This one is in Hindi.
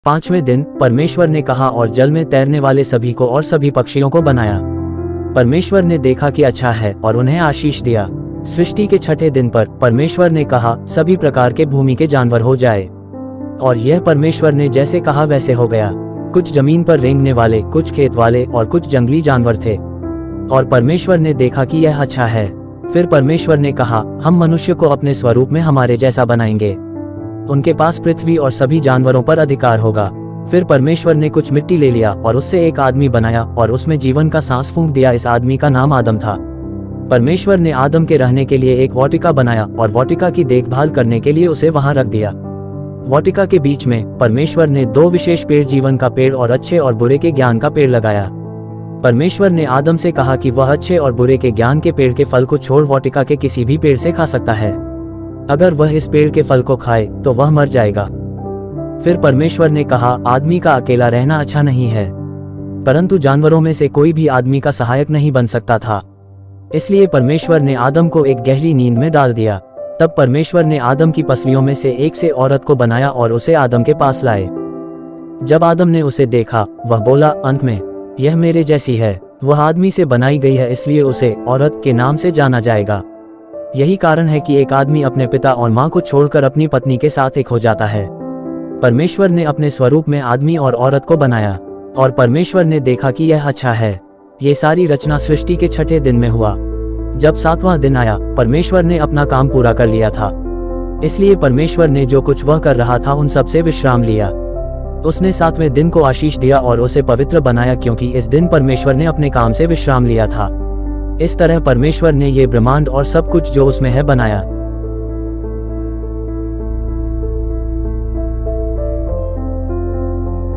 5वें दिन परमेश्वर ने कहा और जल में तैरने वाले सभी को और सभी पक्षियों को बनाया। परमेश्वर ने देखा कि अच्छा है और उन्हें आशीष दिया। सृष्टि के 6ठे दिन पर परमेश्वर ने कहा सभी प्रकार के भूमि के जानवर हो जाए, और यह परमेश्वर ने जैसे कहा वैसे हो गया। कुछ जमीन पर रेंगने वाले, कुछ खेत वाले और कुछ जंगली जानवर थे, और परमेश्वर ने देखा कि यह अच्छा है। फिर परमेश्वर ने कहा हम मनुष्य को अपने स्वरूप में हमारे जैसा बनाएंगे, उनके पास पृथ्वी और सभी जानवरों पर अधिकार होगा। फिर परमेश्वर ने कुछ मिट्टी ले लिया और उससे एक आदमी बनाया और उसमें जीवन का सांस फूंक दिया। इस आदमी का नाम आदम था। परमेश्वर ने आदम के रहने के लिए एक वाटिका बनाया और वाटिका की देखभाल करने के लिए उसे वहां रख दिया। वाटिका के बीच में परमेश्वर ने 2 विशेष पेड़, जीवन का पेड़ और अच्छे और बुरे के ज्ञान का पेड़ लगाया। परमेश्वर ने आदम से कहा कि वह अच्छे और बुरे के ज्ञान के पेड़ के फल को छोड़ वाटिका के किसी भी पेड़ से खा सकता है। अगर वह इस पेड़ के फल को खाए तो वह मर जाएगा। फिर परमेश्वर ने कहा आदमी का अकेला रहना अच्छा नहीं है, परंतु जानवरों में से कोई भी आदमी का सहायक नहीं बन सकता था। इसलिए परमेश्वर ने आदम को एक गहरी नींद में डाल दिया। तब परमेश्वर ने आदम की पसलियों में से एक से औरत को बनाया और उसे आदम के पास लाए। जब आदम ने उसे देखा, वह बोला अंत में यह मेरे जैसी है। वह आदमी से बनाई गई है, इसलिए उसे औरत के नाम से जाना जाएगा। यही कारण है कि एक आदमी अपने पिता और माँ को छोड़कर अपनी पत्नी के साथ एक हो जाता है। परमेश्वर ने अपने स्वरूप में आदमी और औरत को बनाया, और परमेश्वर ने देखा कि यह अच्छा है। ये सारी रचना सृष्टि के 6ठे दिन में हुआ। जब 7वां दिन आया, परमेश्वर ने अपना काम पूरा कर लिया था। इसलिए परमेश्वर ने जो कुछ वह कर रहा था उन सब से विश्राम लिया। उसने 7वें दिन को आशीष दिया और उसे पवित्र बनाया, क्योंकि इस दिन परमेश्वर ने अपने काम से विश्राम लिया था। इस तरह परमेश्वर ने ये ब्रह्मांड और सब कुछ जो उसमें है बनाया।